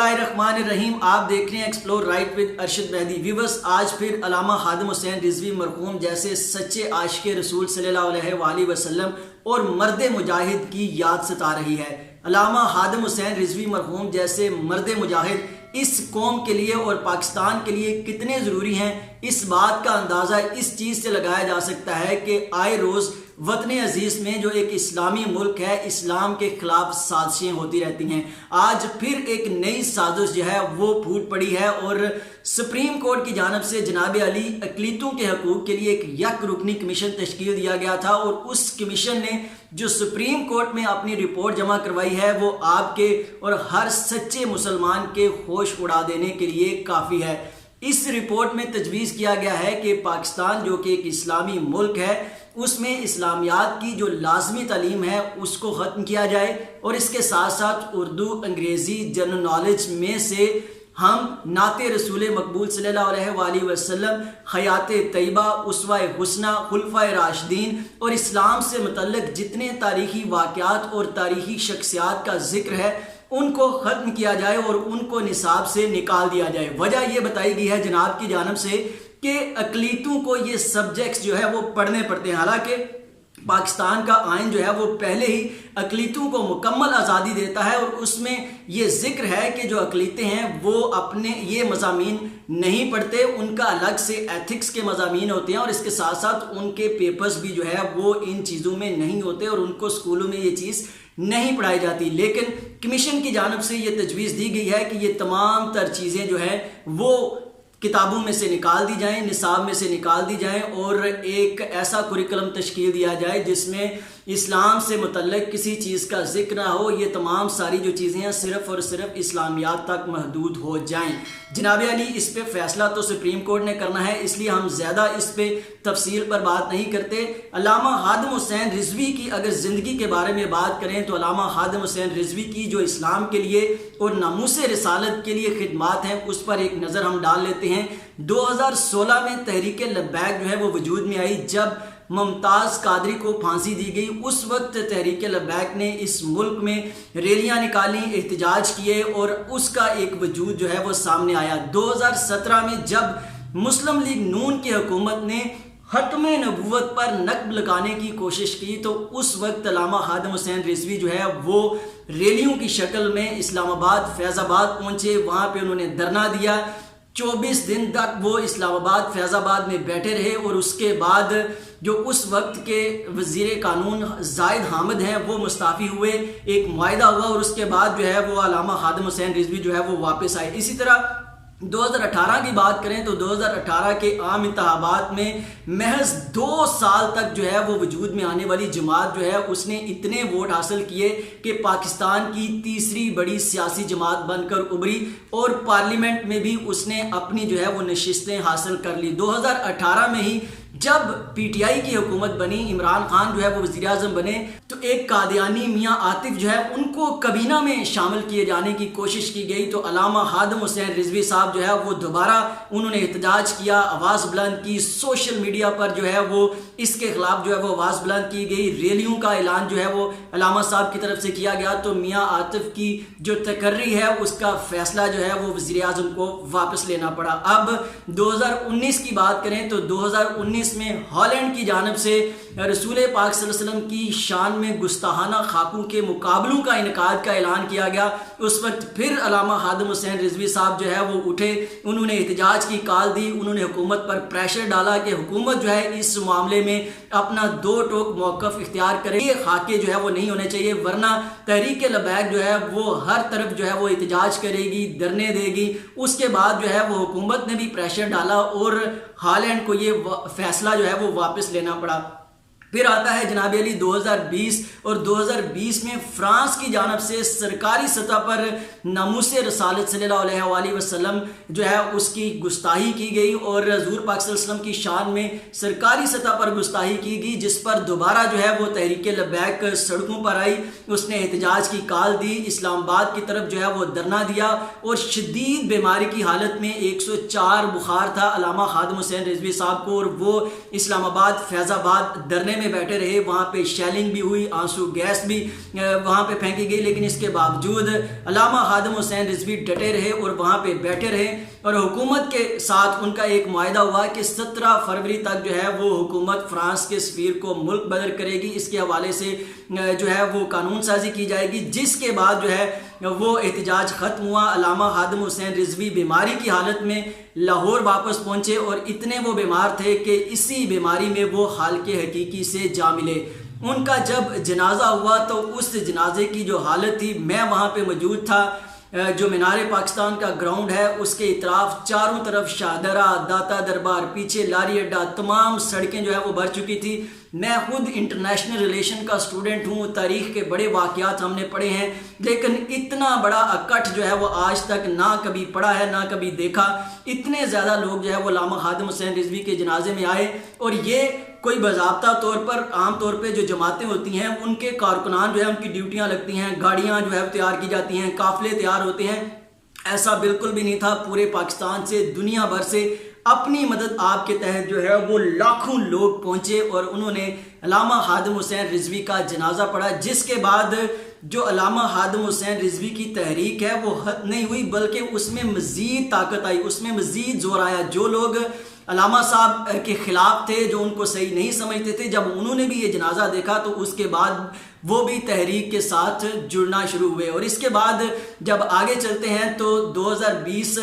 बिस्मिल्लाहिर्रहमानिर्रहीम। आप देख रहे हैं explore right with Arshad Mehdi. Viewers, आज फिर अल्लामा खादिम हुसैन रिजवी मरहूम जैसे सच्चे आशिक रसूल सल्लल्लाहु अलैहि वसल्लम और मर्द मुजाहिद की याद सता रही है। अल्लामा खादिम हुसैन रिजवी मरहूम जैसे मर्द मुजाहिद इस कौम के लिए और पाकिस्तान के लिए कितने ज़रूरी हैं, इस बात का अंदाज़ा इस चीज़ से लगाया जा सकता है कि आए रोज़ वतन अजीज़ में जो एक इस्लामी मुल्क है, इस्लाम के खिलाफ साजिशें होती रहती हैं। आज फिर एक नई साजिश जो है वो फूट पड़ी है और सुप्रीम कोर्ट की जानिब से जनाब अली अकलीतों के हकूक़ के लिए एक यक रुकनी कमीशन तश्कील दिया गया था और उस कमीशन ने जो सुप्रीम कोर्ट में अपनी रिपोर्ट जमा करवाई है वो आपके और हर सच्चे मुसलमान के होश उड़ा देने के लिए काफ़ी है। इस रिपोर्ट में तजवीज़ किया गया है कि पाकिस्तान जो कि एक इस्लामी मुल्क है उसमें इस्लामियात की जो लाजमी तालीम है उसको ख़त्म किया जाए और इसके साथ साथ उर्दू, अंग्रेज़ी, जनरल नॉलेज में से हम नाते रसूल मकबूल सल्लल्लाहु अलैहि वसल्लम, हयात तैयबा, उसवा हुस्ना, खुलफाए राशिदीन और इस्लाम से मुतल्लिक़ जितने तारीख़ी वाक़यात और तारीख़ी शख्सियात का ज़िक्र है उनको ख़त्म किया जाए और उनको निसाब से निकाल दिया जाए। वजह यह बताई गई है जनाब की जानिब से कि अक़लीतों को ये सब्जेक्ट्स जो है वो पढ़ने पड़ते हैं। हालांकि पाकिस्तान का आइन जो है वो पहले ही अक़लीतों को मुकम्मल आज़ादी देता है और उसमें ये ज़िक्र है कि जो अक़लीतें हैं वो अपने ये मज़ामीन नहीं पढ़ते, उनका अलग से एथिक्स के मज़ामीन होते हैं और इसके साथ साथ उनके पेपर्स भी जो है वो इन चीज़ों में नहीं होते और उनको स्कूलों में ये चीज़ नहीं पढ़ाई जाती। लेकिन कमीशन की जानिब से ये तजवीज़ दी गई है कि ये तमाम तर चीज़ें जो है वो किताबों में से निकाल दी जाएं, निसाब में से निकाल दी जाएं और एक ऐसा कुरिकुलम तश्कील दिया जाए जिसमें इस्लाम से मुतल्लिक़ किसी चीज़ का जिक्र ना हो। ये तमाम सारी जो चीज़ें हैं सिर्फ़ और सिर्फ इस्लामियात तक महदूद हो जाएं। जनाब अली इस पे फ़ैसला तो सुप्रीम कोर्ट ने करना है, इसलिए हम ज़्यादा इस पे तफसील पर बात नहीं करते। अल्लामा खादिम हुसैन रिजवी की अगर ज़िंदगी के बारे में बात करें तो अल्लामा खादिम हुसैन रिजवी की जो इस्लाम के लिए और नामूस रिसालत के लिए खिदमात हैं उस पर एक नज़र हम डाल लेते हैं। 2016 में तहरीक लब्बैक जो है वो वजूद में आई। जब मुमताज़ कादरी को फांसी दी गई उस वक्त तहरीक लब्बैक ने इस मुल्क में रैलियां निकाली, एहतजाज किए और उसका एक वजूद जो है वो सामने आया। 2017 में जब मुस्लिम लीग नून की हुकूमत ने खत्म नबूवत पर नक्ब लगाने की कोशिश की तो उस वक्त अल्लामा खादिम हुसैन रिजवी जो है वो रैलियों की शक्ल में इस्लामाबाद, फैज़ाबाद पहुँचे। वहाँ पे उन्होंने धरना दिया। 24 दिन तक वो इस्लामाबाद, फैज़ाबाद में बैठे रहे और उसके बाद जो उस वक्त के वज़ीर कानून ज़ाहिद हामिद हैं वो मुस्ताफ़ी हुए, एक मुआहिदा हुआ और उसके बाद जो है वो अल्लामा खादिम हुसैन रिजवी जो है वो वापस आए। इसी तरह 2018 की बात करें तो 2018 के आम इंतखाबात में महज 2 साल तक जो है वो वजूद में आने वाली जमात जो है उसने इतने वोट हासिल किए कि पाकिस्तान की तीसरी बड़ी सियासी जमात बनकर उभरी और पार्लियामेंट में भी उसने अपनी जो है वो नशिस्तें हासिल कर ली। 2018 में ही जब पीटीआई की हुकूमत बनी, इमरान खान जो है वो वज़ीर आज़म बने तो एक कादियानी मियाँ आतिफ जो है उनको कबीना में शामिल किए जाने की कोशिश की गई। तो अल्लामा खादिम हुसैन रिजवी साहब जो है वो दोबारा उन्होंने एहतजाज किया, आवाज़ बुलंद की, सोशल मीडिया पर जो है वो इसके खिलाफ जो है वो आवाज़ बुलंद की गई। रैलियों का ऐलान जो है वो अल्लामा साहब की तरफ से किया गया तो मियाँ आतिफ की जो तकर्री है उसका फ़ैसला जो है वो वज़ीर आज़म को वापस लेना पड़ा। अब 2019 की बात करें तो 2019 में हॉलैंड की जानिब से रसूल पाक सल्लल्लाहु अलैहि वसल्लम की शान में गुस्ताहाना खाकों के मुकाबलों का इनकाद का ऐलान किया गया। उस वक्त फिर अल्लामा खादिम हुसैन रिजवी साहब जो है वो उठे, उन्होंने एहतजाज की कॉल दी, उन्होंने हुकूमत पर प्रेशर डाला कि हुकूमत जो है इस मामले में अपना दो टोक मौक़िफ़ इख्तियार करे, ये खाके जो है वो नहीं होने चाहिए वरना तहरीक लब्बैक जो है वो हर तरफ जो है वो एहतजाज करेगी, धरने देगी। उसके बाद जो है वो हुकूमत ने भी प्रेशर डाला और हॉलैंड को ये फैसला जो है वो वापस लेना पड़ा। फिर आता है जनाब अली 2020 और 2020 में फ्रांस की जानिब से सरकारी सतह पर नामूस रसालत सल्लल्लाहु अलैहि वसल्लम जो है उसकी गुस्ताही की गई और हज़ूर पाक सल्लल्लाहु अलैहि वसल्लम की शान में सरकारी सतह पर गुस्ताही की गई, जिस पर दोबारा जो है वो तहरीक लब्बैक सड़कों पर आई, उसने एहतजाज की कॉल दी, इस्लामाबाद की तरफ जो है वो धरना दिया और शदीद बीमारी की हालत में 104 बुखार था अल्लामा खादिम हुसैन रिजवी साहब को और वो इस्लामाबाद, फैज़ाबाद धरने में میں بیٹھے رہے، وہاں پہ شیلنگ بھی ہوئی، آنسو گیس بھی وہاں پہ پھینکی گئی، لیکن اس کے باوجود علامہ خادم حسین رضوی ڈٹے رہے اور وہاں پہ بیٹھے رہے، اور حکومت کے ساتھ ان کا ایک معاہدہ ہوا کہ 17 فروری تک جو ہے وہ حکومت فرانس کے سفیر کو ملک بدر کرے گی، اس کے حوالے سے جو ہے وہ قانون سازی کی جائے گی، جس کے بعد جو ہے وہ احتجاج ختم ہوا۔ علامہ خادم حسین رضوی بیماری کی حالت میں لاہور واپس پہنچے، اور اتنے وہ بیمار تھے کہ اسی بیماری میں وہ خالق حقیقی سے جا ملے۔ ان کا جب جنازہ ہوا تو اس جنازے کی جو حالت تھی، میں وہاں پہ موجود تھا، جو مینار پاکستان کا گراؤنڈ ہے اس کے اطراف چاروں طرف شاہدرہ، داتا دربار، پیچھے لاری اڈا، تمام سڑکیں جو ہے وہ بھر چکی تھی۔ میں خود انٹرنیشنل ریلیشن کا اسٹوڈنٹ ہوں، تاریخ کے بڑے واقعات ہم نے پڑھے ہیں، لیکن اتنا بڑا اکٹھ جو ہے وہ آج تک نہ کبھی پڑھا ہے نہ کبھی دیکھا۔ اتنے زیادہ لوگ جو ہے وہ علامہ خادم حسین رضوی کے جنازے میں آئے، اور یہ کوئی باضابطہ طور پر عام طور پہ جو جماعتیں ہوتی ہیں ان کے کارکنان جو ہے ان کی ڈیوٹیاں لگتی ہیں، گاڑیاں جو ہے تیار کی جاتی ہیں، قافلے تیار ہوتے ہیں۔ ایسا بالکل بھی نہیں تھا، پورے پاکستان سے، دنیا بھر سے اپنی مدد آپ کے تحت جو ہے وہ لاکھوں لوگ پہنچے، اور انہوں نے علامہ خادم حسین رضوی کا جنازہ پڑھا، جس کے بعد جو علامہ خادم حسین رضوی کی تحریک ہے وہ ختم نہیں ہوئی، بلکہ اس میں مزید طاقت آئی، اس میں مزید زور آیا۔ جو لوگ علامہ صاحب کے خلاف تھے، جو ان کو صحیح نہیں سمجھتے تھے، جب انہوں نے بھی یہ جنازہ دیکھا تو اس کے بعد وہ بھی تحریک کے ساتھ جڑنا شروع ہوئے۔ اور اس کے بعد جب آگے چلتے ہیں تو 2020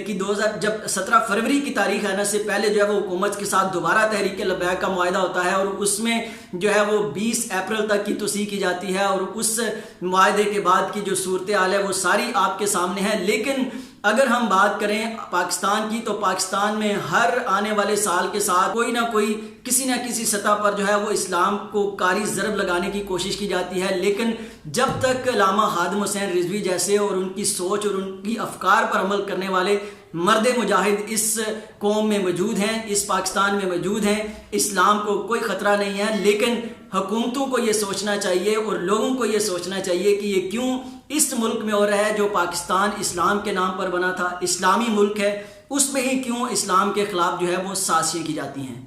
کی جب 17 فروری کی تاریخ آنے سے پہلے جو ہے وہ حکومت کے ساتھ دوبارہ تحریک لبیک کا معاہدہ ہوتا ہے، اور اس میں جو ہے وہ 20 اپریل تک کی توسیع کی جاتی ہے، اور اس معاہدے کے بعد کی جو صورتحال ہے وہ ساری آپ کے سامنے ہے۔ لیکن اگر ہم بات کریں پاکستان کی، تو پاکستان میں ہر آنے والے سال کے ساتھ کوئی نہ کوئی کسی نہ کسی سطح پر جو ہے وہ اسلام کو کاری ضرب لگانے کی کوشش کی جاتی ہے، لیکن جب تک علامہ خادم حسین رضوی جیسے اور ان کی سوچ اور ان کی افکار پر عمل کرنے والے مرد مجاہد اس قوم میں موجود ہیں، اس پاکستان میں موجود ہیں، اسلام کو کوئی خطرہ نہیں ہے۔ لیکن حکومتوں کو یہ سوچنا چاہیے اور لوگوں کو یہ سوچنا چاہیے کہ یہ کیوں اس ملک میں ہو رہا ہے جو پاکستان اسلام کے نام پر بنا تھا، اسلامی ملک ہے، اس میں ہی کیوں اسلام کے خلاف جو ہے وہ سازشیں کی جاتی ہیں۔